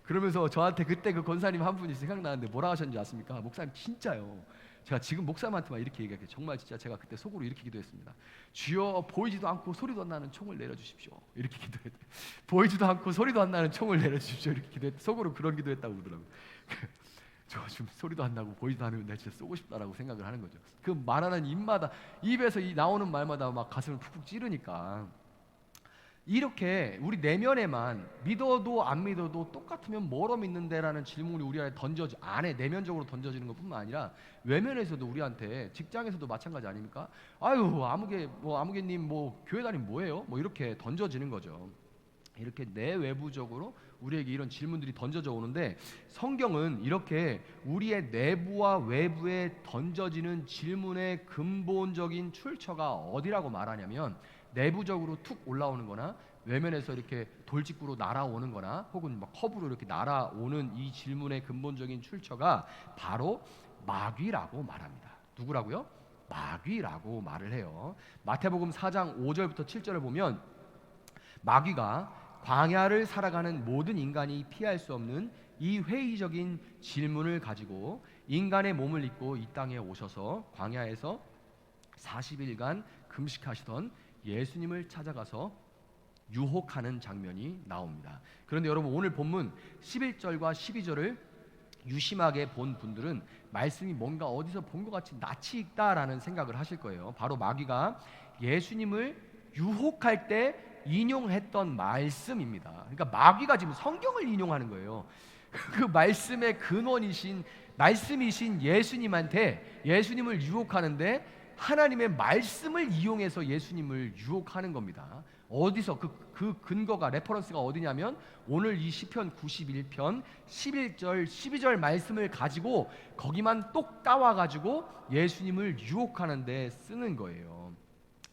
그러면서 저한테 그때 그 권사님 한 분이 생각나는데 뭐라 하셨는지 아십니까? 목사님, 진짜요, 제가 지금 목사님한테만 이렇게 얘기할게요. 정말 진짜 제가 그때 속으로 이렇게 기도했습니다. 주여, 보이지도 않고 소리도 안 나는 총을 내려주십시오. 이렇게 기도했대요. 보이지도 않고 소리도 안 나는 총을 내려주십시오. 이렇게 기도했대요. 속으로 그런 기도했다고 그러더라고요. 저 지금 소리도 안 나고 보이지도 않으면 내가 진짜 쏘고 싶다라고 생각을 하는 거죠. 그 말하는 입에서 나오는 말마다 막 가슴을 푹푹 찌르니까. 이렇게 우리 내면에만 믿어도 안 믿어도 똑같으면 뭐로 믿는데라는 질문이 우리 안에 내면적으로 던져지는 것뿐만 아니라 외면에서도 우리한테, 직장에서도 마찬가지 아닙니까? 아유, 아무개님 교회 다니면 뭐예요? 이렇게 던져지는 거죠. 이렇게 내외부적으로 우리에게 이런 질문들이 던져져 오는데, 성경은 이렇게 우리의 내부와 외부에 던져지는 질문의 근본적인 출처가 어디라고 말하냐면, 내부적으로 툭 올라오는 거나 외면에서 이렇게 돌직구로 날아오는 거나 혹은 막 컵으로 이렇게 날아오는 이 질문의 근본적인 출처가 바로 마귀라고 말합니다. 누구라고요? 마귀라고 말을 해요. 마태복음 4장 5절부터 7절을 보면, 마귀가 광야를 살아가는 모든 인간이 피할 수 없는 이 회의적인 질문을 가지고 인간의 몸을 입고 이 땅에 오셔서 광야에서 40일간 금식하시던 예수님을 찾아가서 유혹하는 장면이 나옵니다. 그런데 여러분, 오늘 본문 11절과 12절을 유심하게 본 분들은 말씀이 뭔가 어디서 본 것 같이 낯이 익다라는 생각을 하실 거예요. 바로 마귀가 예수님을 유혹할 때 인용했던 말씀입니다. 그러니까 마귀가 지금 성경을 인용하는 거예요. 그 말씀의 근원이신 말씀이신 예수님한테 예수님을 유혹하는데 하나님의 말씀을 이용해서 예수님을 유혹하는 겁니다. 어디서 그 근거가, 레퍼런스가 어디냐면 오늘 이 시편 91편 11절 12절 말씀을 가지고 거기만 똑 따와가지고 예수님을 유혹하는 데 쓰는 거예요.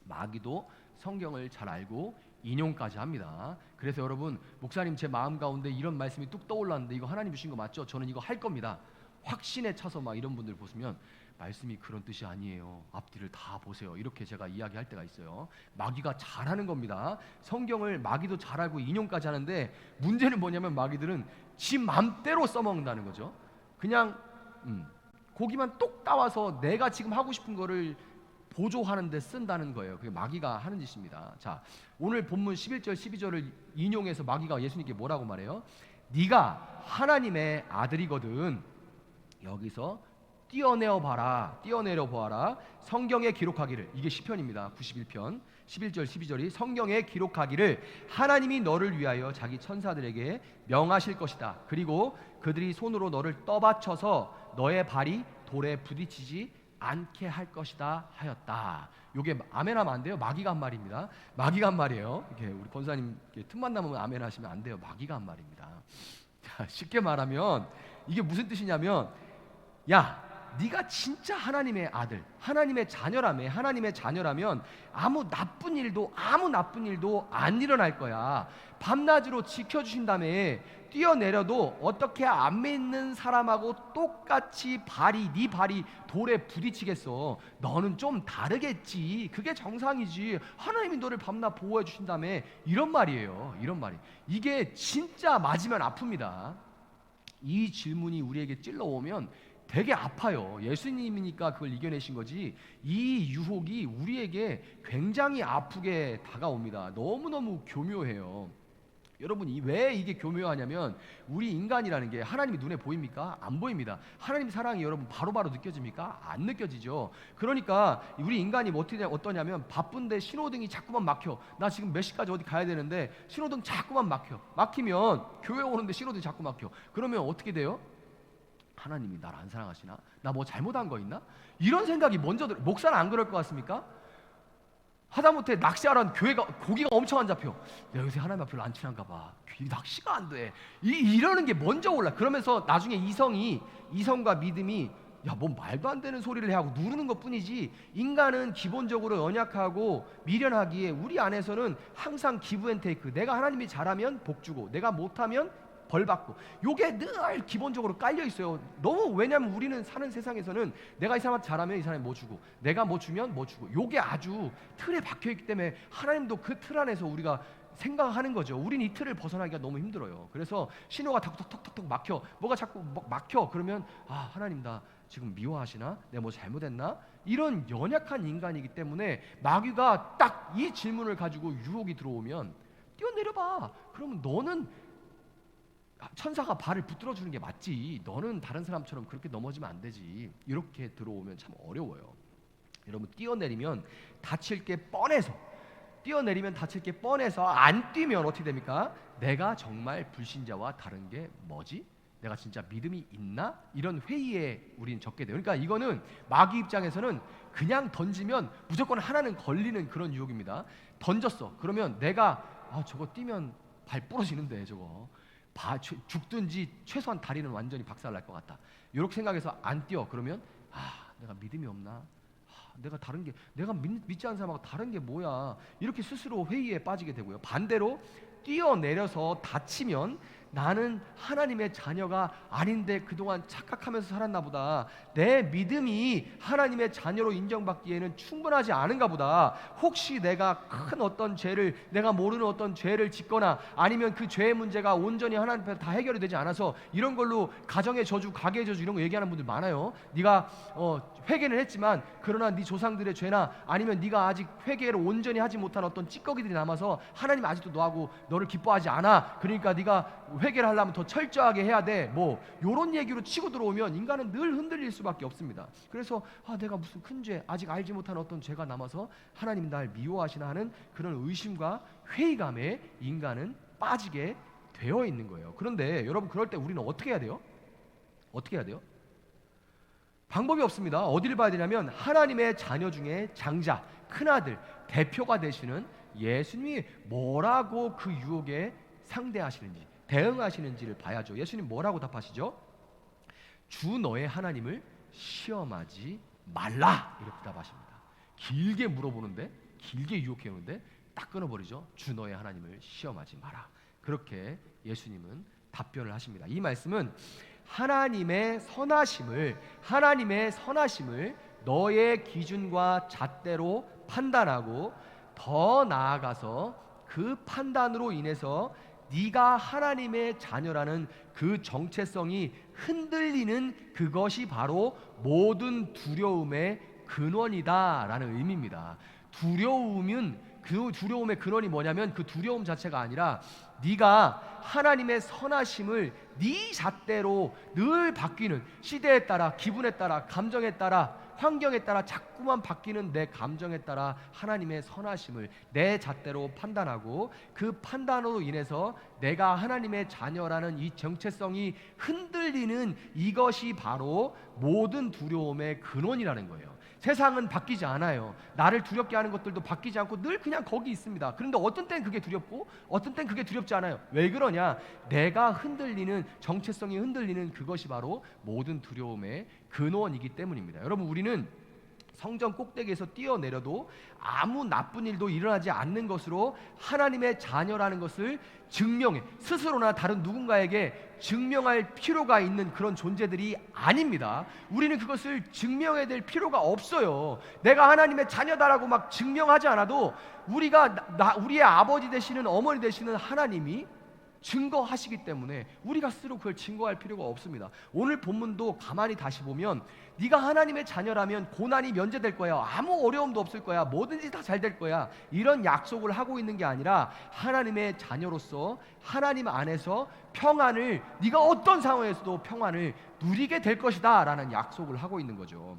마귀도 성경을 잘 알고 인용까지 합니다. 그래서 여러분, 목사님 제 마음 가운데 이런 말씀이 뚝 떠올랐는데 이거 하나님 주신 거 맞죠? 저는 이거 할 겁니다. 확신에 차서 막 이런 분들 보시면 말씀이 그런 뜻이 아니에요. 앞뒤를 다 보세요. 이렇게 제가 이야기할 때가 있어요. 마귀가 잘하는 겁니다. 성경을 마귀도 잘 알고 인용까지 하는데 문제는 뭐냐면 마귀들은 지 맘대로 써먹는다는 거죠. 그냥 고기만 똑 따와서 내가 지금 하고 싶은 거를 보조하는 데 쓴다는 거예요. 그게 마귀가 하는 짓입니다. 자, 오늘 본문 11절 12절을 인용해서 마귀가 예수님께 뭐라고 말해요? 네가 하나님의 아들이거든 여기서 뛰어내려 보아라. 성경에 기록하기를, 이게 시편입니다. 91편 11절 12절이 성경에 기록하기를 하나님이 너를 위하여 자기 천사들에게 명하실 것이다. 그리고 그들이 손으로 너를 떠받쳐서 너의 발이 돌에 부딪히지 않게 할 것이다 하였다. 요게 아멘하면 안 돼요. 마귀가 한 말입니다. 마귀가 한 말이에요. 이렇게 우리 권사님 틈만 남으면 아멘 하시면 안 돼요. 마귀가 한 말입니다. 자, 쉽게 말하면 이게 무슨 뜻이냐면, 야, 네가 진짜 하나님의 아들, 하나님의 자녀라면 아무 나쁜 일도 안 일어날 거야. 밤낮으로 지켜주신 다음에 뛰어내려도 어떻게 안 믿는 사람하고 똑같이 네 발이 돌에 부딪히겠어. 너는 좀 다르겠지. 그게 정상이지. 하나님이 너를 밤낮 보호해 주신 다음에 이런 말이에요. 이게 진짜 맞으면 아픕니다. 이 질문이 우리에게 찔러오면 되게 아파요. 예수님이니까 그걸 이겨내신 거지, 이 유혹이 우리에게 굉장히 아프게 다가옵니다. 너무너무 교묘해요. 여러분, 왜 이게 교묘하냐면 우리 인간이라는 게 하나님이 눈에 보입니까? 안 보입니다. 하나님 사랑이 여러분 바로바로 느껴집니까? 안 느껴지죠. 그러니까 우리 인간이 어떠냐면 바쁜데 신호등이 자꾸만 막혀. 나 지금 몇 시까지 어디 가야 되는데 신호등 자꾸만 막히면 교회 오는데 신호등이 자꾸 막혀. 그러면 어떻게 돼요? 하나님이 나를 안 사랑하시나? 나 뭐 잘못한 거 있나? 이런 생각이 먼저 들어요. 목사는 안 그럴 것 같습니까? 하다못해 낚시하라는 교회가 고기가 엄청 안 잡혀. 내가 요새 하나님 앞에 안 친한가 봐. 낚시가 안 돼. 이러는 게 먼저 올라. 그러면서 나중에 이성과 믿음이 뭐 말도 안 되는 소리를 해 하고 누르는 것뿐이지, 인간은 기본적으로 연약하고 미련하기에 우리 안에서는 항상 기브 앤 테이크, 내가 하나님이 잘하면 복 주고 내가 못하면 벌 받고, 요게 늘 기본적으로 깔려 있어요. 왜냐면 우리는 사는 세상에서는 내가 이 사람한테 잘하면 이 사람이 뭐 주고 내가 뭐 주면 뭐 주고, 요게 아주 틀에 박혀 있기 때문에 하나님도 그 틀 안에서 우리가 생각하는 거죠. 우린 이 틀을 벗어나기가 너무 힘들어요. 그래서 신호가 톡톡톡톡 막혀, 뭐가 자꾸 막혀. 그러면 하나님 나 지금 미워하시나? 내가 뭐 잘못했나? 이런 연약한 인간이기 때문에 마귀가 딱 이 질문을 가지고 유혹이 들어오면 뛰어내려봐. 그러면 너는 천사가 발을 붙들어 주는 게 맞지. 너는 다른 사람처럼 그렇게 넘어지면 안 되지. 이렇게 들어오면 참 어려워요. 여러분, 뛰어내리면 다칠 게 뻔해서 안 뛰면 어떻게 됩니까? 내가 정말 불신자와 다른 게 뭐지? 내가 진짜 믿음이 있나? 이런 회의에 우리는 적게 돼요. 그러니까 이거는 마귀 입장에서는 그냥 던지면 무조건 하나는 걸리는 그런 유혹입니다. 던졌어. 그러면 내가 저거 뛰면 발 부러지는데 저거 죽든지 최소한 다리는 완전히 박살날 것 같다. 이렇게 생각해서 안 뛰어. 그러면 내가 믿음이 없나? 내가 믿지 않는 사람하고 다른 게 뭐야? 이렇게 스스로 회의에 빠지게 되고요. 반대로 뛰어내려서 다치면 나는 하나님의 자녀가 아닌데 그동안 착각하면서 살았나 보다. 내 믿음이 하나님의 자녀로 인정받기에는 충분하지 않은가 보다. 혹시 내가 큰 어떤 죄를, 내가 모르는 어떤 죄를 짓거나 아니면 그 죄의 문제가 온전히 하나님 앞에 다 해결이 되지 않아서 이런 걸로 가정의 저주, 가게의 저주 이런 거 얘기하는 분들 많아요. 네가 회개는 했지만 그러나 네 조상들의 죄나 아니면 네가 아직 회개를 온전히 하지 못한 어떤 찌꺼기들이 남아서 하나님 아직도 너하고 너를 기뻐하지 않아. 그러니까 네가 회개를 하려면 더 철저하게 해야 돼. 뭐 요런 얘기로 치고 들어오면 인간은 늘 흔들릴 수밖에 없습니다. 그래서 내가 무슨 큰 죄, 아직 알지 못한 어떤 죄가 남아서 하나님 날 미워하시나 하는 그런 의심과 회의감에 인간은 빠지게 되어 있는 거예요. 그런데 여러분, 그럴 때 우리는 어떻게 해야 돼요? 방법이 없습니다. 어디를 봐야 되냐면 하나님의 자녀 중에 장자, 큰아들, 대표가 되시는 예수님이 뭐라고 그 유혹에 상대하시는지, 대응하시는지를 봐야죠. 예수님 뭐라고 답하시죠? 주 너의 하나님을 시험하지 말라, 이렇게 답하십니다. 길게 물어보는데, 길게 유혹해오는데 딱 끊어버리죠. 주 너의 하나님을 시험하지 마라. 그렇게 예수님은 답변을 하십니다. 이 말씀은 하나님의 선하심을 너의 기준과 잣대로 판단하고 더 나아가서 그 판단으로 인해서 네가 하나님의 자녀라는 그 정체성이 흔들리는 그것이 바로 모든 두려움의 근원이다라는 의미입니다. 그 두려움의 근원이 뭐냐면 그 두려움 자체가 아니라 네가 하나님의 선하심을 네 잣대로 늘 바뀌는, 시대에 따라, 기분에 따라, 감정에 따라, 환경에 따라 자꾸만 바뀌는 내 감정에 따라 하나님의 선하심을 내 잣대로 판단하고 그 판단으로 인해서 내가 하나님의 자녀라는 이 정체성이 흔들리는 이것이 바로 모든 두려움의 근원이라는 거예요. 세상은 바뀌지 않아요. 나를 두렵게 하는 것들도 바뀌지 않고 늘 그냥 거기 있습니다. 그런데 어떤 땐 그게 두렵고 어떤 땐 그게 두렵지 않아요. 왜 그러냐? 내가 흔들리는, 정체성이 흔들리는 그것이 바로 모든 두려움의 근원이기 때문입니다. 여러분, 우리는 성전 꼭대기에서 뛰어내려도 아무 나쁜 일도 일어나지 않는 것으로 하나님의 자녀라는 것을 증명해, 스스로나 다른 누군가에게 증명할 필요가 있는 그런 존재들이 아닙니다. 우리는 그것을 증명해야 될 필요가 없어요. 내가 하나님의 자녀다라고 막 증명하지 않아도 우리의 아버지 되시는, 어머니 되시는 하나님이 증거하시기 때문에 우리가 스스로 그걸 증거할 필요가 없습니다. 오늘 본문도 가만히 다시 보면 네가 하나님의 자녀라면 고난이 면제될 거야, 아무 어려움도 없을 거야, 뭐든지 다 잘 될 거야, 이런 약속을 하고 있는 게 아니라 하나님의 자녀로서 하나님 안에서 평안을, 네가 어떤 상황에서도 평안을 누리게 될 것이다 라는 약속을 하고 있는 거죠.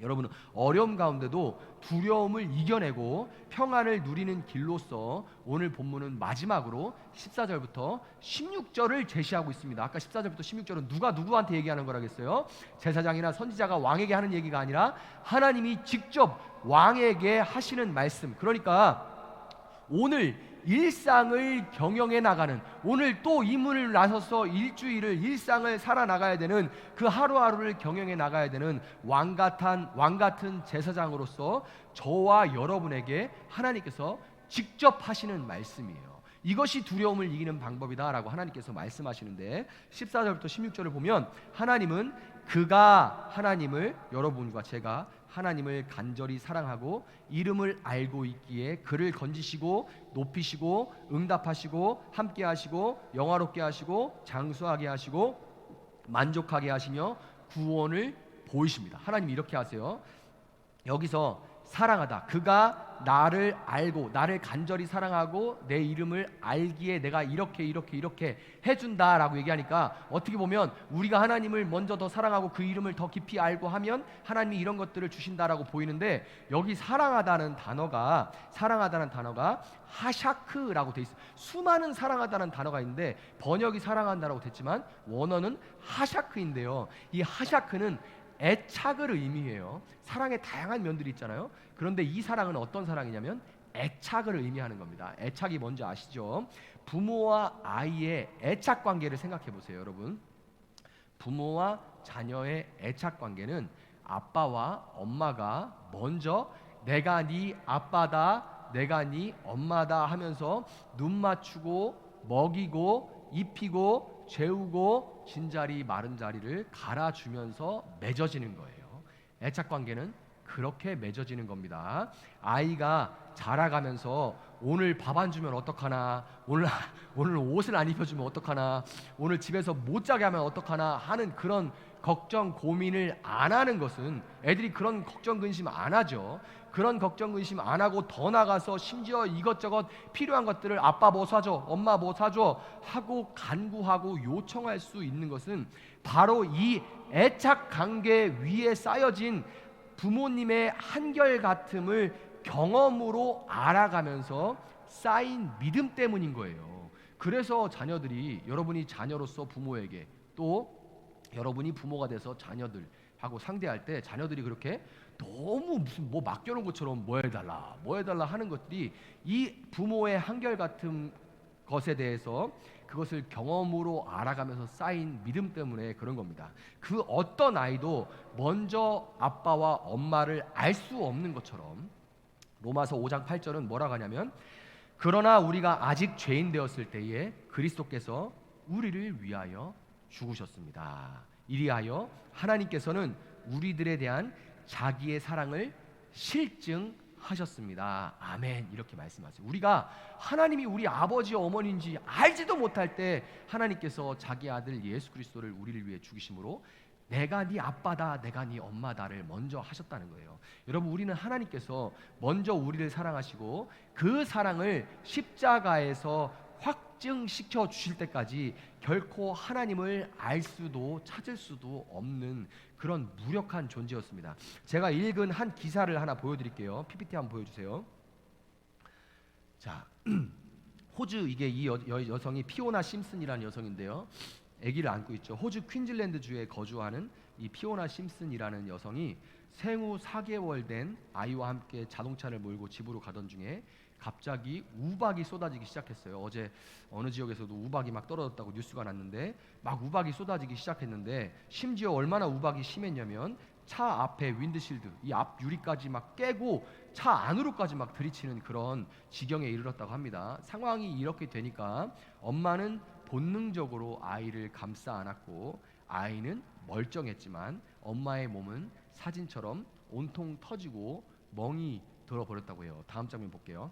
여러분은 어려움 가운데도 두려움을 이겨내고 평안을 누리는 길로서 오늘 본문은 마지막으로 14절부터 16절을 제시하고 있습니다. 아까 14절부터 16절은 누가 누구한테 얘기하는 거라겠어요? 제사장이나 선지자가 왕에게 하는 얘기가 아니라 하나님이 직접 왕에게 하시는 말씀. 그러니까 오늘 일상을 경영해 나가는, 오늘 또 이 문을 나서서 일상을 살아나가야 되는, 그 하루하루를 경영해 나가야 되는 왕 같은 제사장으로서 저와 여러분에게 하나님께서 직접 하시는 말씀이에요. 이것이 두려움을 이기는 방법이다라고 하나님께서 말씀하시는데 14절부터 16절을 보면 하나님은 그가 하나님을, 여러분과 제가 하나님을 간절히 사랑하고 이름을 알고 있기에 그를 건지시고 높이시고 응답하시고 함께하시고 영화롭게 하시고 장수하게 하시고 만족하게 하시며 구원을 보이십니다. 하나님이 이렇게 하세요. 여기서 사랑하다. 그가 나를 알고 나를 간절히 사랑하고 내 이름을 알기에 내가 이렇게 해준다라고 얘기하니까, 어떻게 보면 우리가 하나님을 먼저 더 사랑하고 그 이름을 더 깊이 알고 하면 하나님이 이런 것들을 주신다라고 보이는데, 여기 사랑하다는 단어가 하샤크라고 돼 있어요. 수많은 사랑하다는 단어가 있는데 번역이 사랑한다라고 됐지만 원어는 하샤크인데요. 이 하샤크는 애착을 의미해요. 사랑의 다양한 면들이 있잖아요. 그런데 이 사랑은 어떤 사랑이냐면 애착을 의미하는 겁니다. 애착이 뭔지 아시죠? 부모와 아이의 애착 관계를 생각해 보세요, 여러분. 부모와 자녀의 애착 관계는 아빠와 엄마가 먼저 내가 네 아빠다, 내가 네 엄마다 하면서 눈 맞추고 먹이고 입히고 재우고 진자리 마른 자리를 갈아주면서 맺어지는 거예요. 애착 관계는 그렇게 맺어지는 겁니다. 아이가 자라가면서 오늘 밥 안 주면 어떡하나, 오늘 옷을 안 입혀주면 어떡하나, 오늘 집에서 못 자게 하면 어떡하나 하는 그런 걱정 고민을 안 하는 것은, 애들이 그런 걱정 근심 안 하죠. 그런 걱정 근심 안 하고 더 나가서 심지어 이것저것 필요한 것들을 아빠 뭐 사줘, 엄마 뭐 사줘 하고 간구하고 요청할 수 있는 것은 바로 이 애착 관계 위에 쌓여진 부모님의 한결같음을 경험으로 알아가면서 쌓인 믿음 때문인 거예요. 그래서 자녀들이, 여러분이 자녀로서 부모에게, 또 여러분이 부모가 돼서 자녀들하고 상대할 때 자녀들이 그렇게 너무 무슨 뭐 맡겨놓은 것처럼 뭐 해달라 하는 것들이 이 부모의 한결같은 것에 대해서 그것을 경험으로 알아가면서 쌓인 믿음 때문에 그런 겁니다. 그 어떤 아이도 먼저 아빠와 엄마를 알 수 없는 것처럼 로마서 5장 8절은 뭐라고 하냐면, 그러나 우리가 아직 죄인 되었을 때에 그리스도께서 우리를 위하여 죽으셨습니다. 이리하여 하나님께서는 우리들에 대한 자기의 사랑을 실증하셨습니다. 아멘. 이렇게 말씀하세요. 우리가 하나님이 우리 아버지 어머니인지 알지도 못할 때 하나님께서 자기 아들 예수 그리스도를 우리를 위해 죽이심으로 내가 네 아빠다, 내가 네 엄마다를 먼저 하셨다는 거예요. 여러분, 우리는 하나님께서 먼저 우리를 사랑하시고 그 사랑을 십자가에서 확증시켜 주실 때까지 결코 하나님을 알 수도 찾을 수도 없는 그런 무력한 존재였습니다. 제가 읽은 한 기사를 하나 보여드릴게요. PPT 한번 보여주세요. 자, 호주, 이게 이 여성이 피오나 심슨이라는 여성인데요. 아기를 안고 있죠. 호주 퀸즐랜드 주에 거주하는 이 피오나 심슨이라는 여성이 생후 4개월 된 아이와 함께 자동차를 몰고 집으로 가던 중에 갑자기 우박이 쏟아지기 시작했어요. 어제 어느 지역에서도 우박이 막 떨어졌다고 뉴스가 났는데, 막 우박이 쏟아지기 시작했는데, 심지어 얼마나 우박이 심했냐면 차 앞에 윈드실드, 이 앞 유리까지 막 깨고 차 안으로까지 막 들이치는 그런 지경에 이르렀다고 합니다. 상황이 이렇게 되니까 엄마는 본능적으로 아이를 감싸 안았고, 아이는 멀쩡했지만 엄마의 몸은 사진처럼 온통 터지고 멍이 들어버렸다고 해요. 다음 장면 볼게요.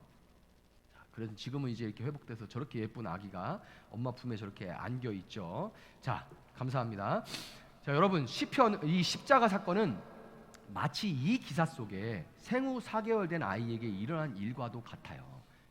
그래서 지금은 이제 이렇게 회복돼서 저렇게 예쁜 아기가 엄마 품에 저렇게 안겨 있죠. 자, 감사합니다. 자, 여러분, 시편, 이 십자가 사건은 마치 이 기사 속에 생후 4개월 된 아이에게 일어난 일과도 같아요.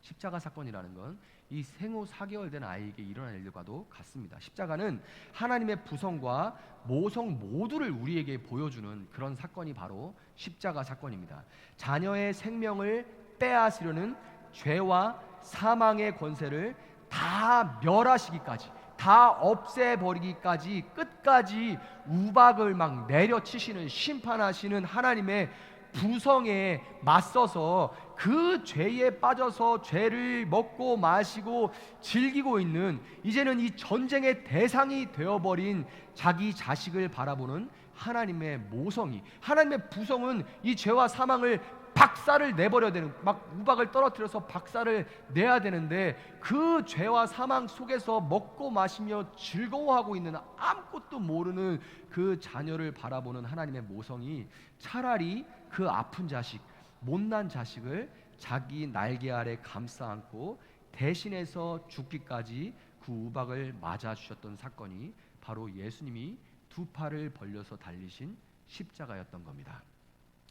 십자가 사건이라는 건 이 생후 4개월 된 아이에게 일어난 일과도 같습니다. 십자가는 하나님의 부성과 모성 모두를 우리에게 보여주는 그런 사건이 바로 십자가 사건입니다. 자녀의 생명을 빼앗으려는 죄와 사망의 권세를 다 멸하시기까지, 다 없애버리기까지 끝까지 우박을 막 내려치시는, 심판하시는 하나님의 부성에 맞서서 그 죄에 빠져서 죄를 먹고 마시고 즐기고 있는, 이제는 이 전쟁의 대상이 되어버린 자기 자식을 바라보는 하나님의 모성이, 하나님의 부성은 이 죄와 사망을 박살을 내버려야 되는, 막 우박을 떨어뜨려서 박살을 내야 되는데, 그 죄와 사망 속에서 먹고 마시며 즐거워하고 있는 아무것도 모르는 그 자녀를 바라보는 하나님의 모성이 차라리 그 아픈 자식, 못난 자식을 자기 날개 아래 감싸 안고 대신해서 죽기까지 그 우박을 맞아 주셨던 사건이 바로 예수님이 두 팔을 벌려서 달리신 십자가였던 겁니다.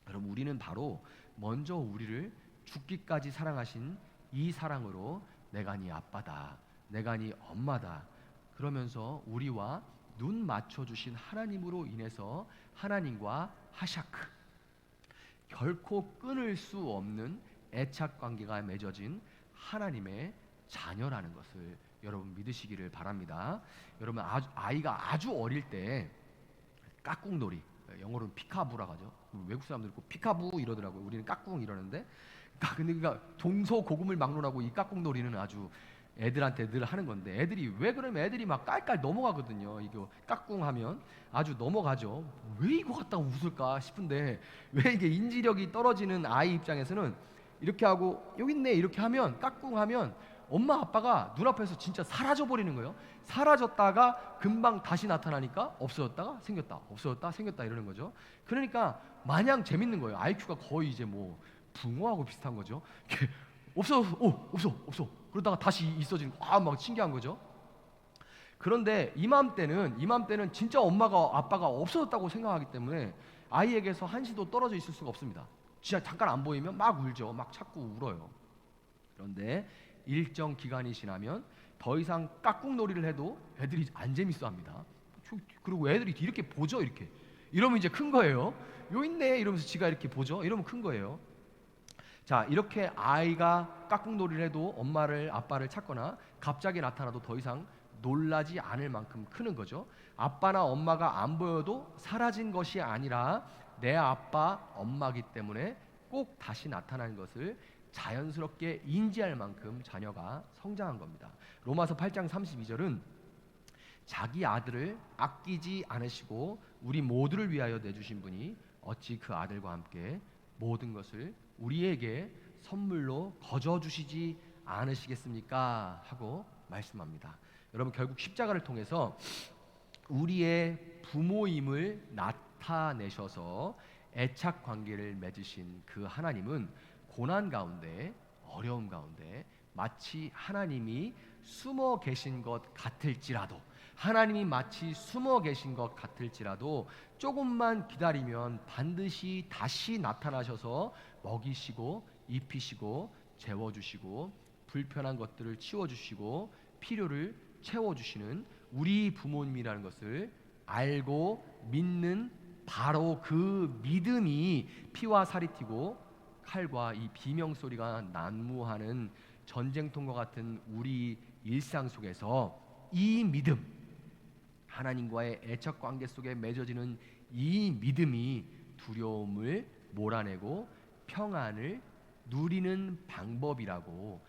여러분, 우리는 바로 먼저 우리를 죽기까지 사랑하신 이 사랑으로 내가 네 아빠다, 내가 네 엄마다 그러면서 우리와 눈 맞춰주신 하나님으로 인해서 하나님과 하샤크, 결코 끊을 수 없는 애착 관계가 맺어진 하나님의 자녀라는 것을 여러분 믿으시기를 바랍니다. 여러분, 아이가 아주 어릴 때 깍꿍놀이, 영어로는 피카부라고 하죠. 외국 사람들 꼭 피카부 이러더라고요. 우리는 깍꿍 이러는데, 그러니까 동서고금을 막론하고 이 깍꿍놀이는 아주 애들한테 늘 하는 건데, 애들이 왜 그러면 애들이 막 깔깔 넘어가거든요. 이거 깍꿍하면 아주 넘어가죠. 왜 이거 갖다가 웃을까 싶은데, 왜 이게 인지력이 떨어지는 아이 입장에서는 이렇게 하고 여기 있네 이렇게 하면, 깍꿍하면 엄마 아빠가 눈앞에서 진짜 사라져 버리는 거예요. 사라졌다가 금방 다시 나타나니까 없어졌다가 생겼다, 없어졌다 생겼다 이러는 거죠. 그러니까 마냥 재밌는 거예요. IQ가 거의 이제 뭐 붕어하고 비슷한 거죠. 이렇게 없어, 없어 그러다가 다시 있어지는 거, 막 신기한 거죠. 그런데 이맘때는 진짜 엄마가 아빠가 없어졌다고 생각하기 때문에 아이에게서 한시도 떨어져 있을 수가 없습니다. 진짜 잠깐 안 보이면 막 울죠. 막 자꾸 울어요. 그런데 일정 기간이 지나면 더 이상 깍꿍놀이를 해도 애들이 안 재밌어합니다. 그리고 애들이 이렇게 보죠. 이러면 이제 큰 거예요. 요 있네 이러면서 지가 이렇게 보죠. 이러면 큰 거예요. 자, 이렇게 아이가 깍꿍놀이를 해도 엄마를 아빠를 찾거나 갑자기 나타나도 더 이상 놀라지 않을 만큼 크는 거죠. 아빠나 엄마가 안 보여도 사라진 것이 아니라 내 아빠 엄마기 때문에 꼭 다시 나타나는 것을 자연스럽게 인지할 만큼 자녀가 성장한 겁니다. 로마서 8장 32절은 자기 아들을 아끼지 않으시고 우리 모두를 위하여 내주신 분이 어찌 그 아들과 함께 모든 것을 우리에게 선물로 거저 주시지 않으시겠습니까? 하고 말씀합니다. 여러분, 결국 십자가를 통해서 우리의 부모임을 나타내셔서 애착 관계를 맺으신 그 하나님은 고난 가운데, 어려움 가운데 마치 하나님이 숨어 계신 것 같을지라도, 하나님이 마치 숨어 계신 것 같을지라도 조금만 기다리면 반드시 다시 나타나셔서 먹이시고 입히시고 재워주시고 불편한 것들을 치워주시고 필요를 채워주시는 우리 부모님이라는 것을 알고 믿는 바로 그 믿음이 피와 살이 튀고 칼과 이 비명 소리가 난무하는 전쟁통과 같은 우리 일상 속에서 이 믿음, 하나님과의 애착 관계 속에 맺어지는 이 믿음이 두려움을 몰아내고 평안을 누리는 방법이라고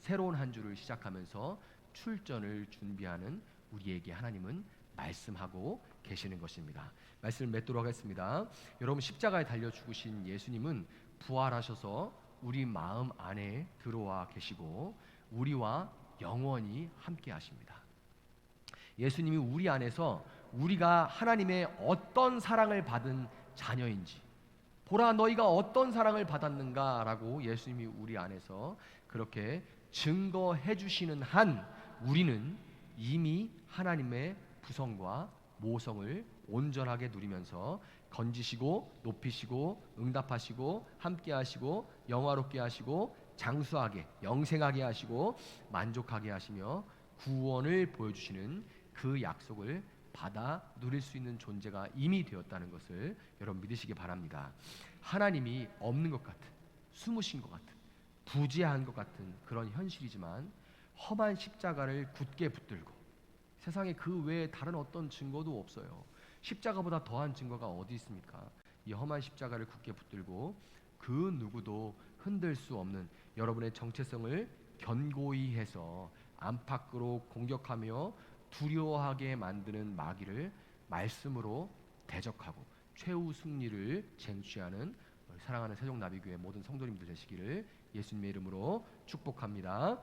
새로운 한 주를 시작하면서 출전을 준비하는 우리에게 하나님은 말씀하고 계시는 것입니다. 말씀을 맺도록 하겠습니다. 여러분, 십자가에 달려 죽으신 예수님은 부활하셔서 우리 마음 안에 들어와 계시고 우리와 영원히 함께 하십니다. 예수님이 우리 안에서 우리가 하나님의 어떤 사랑을 받은 자녀인지, 보라 너희가 어떤 사랑을 받았는가 라고 예수님이 우리 안에서 그렇게 증거해 주시는 한 우리는 이미 하나님의 부성과 모성을 온전하게 누리면서 건지시고 높이시고 응답하시고 함께 하시고 영화롭게 하시고 장수하게 영생하게 하시고 만족하게 하시며 구원을 보여주시는 그 약속을 받아 누릴 수 있는 존재가 이미 되었다는 것을 여러분 믿으시기 바랍니다. 하나님이 없는 것 같은, 숨으신 것 같은, 부재한 것 같은 그런 현실이지만 험한 십자가를 굳게 붙들고 세상에 그 외에 다른 어떤 증거도 없어요. 십자가보다 더한 증거가 어디 있습니까? 이 험한 십자가를 굳게 붙들고 그 누구도 흔들 수 없는 여러분의 정체성을 견고히 해서 안팎으로 공격하며 두려워하게 만드는 마귀를 말씀으로 대적하고 최후 승리를 쟁취하는 사랑하는 세종나비교회 모든 성도님들 되시기를 예수님의 이름으로 축복합니다.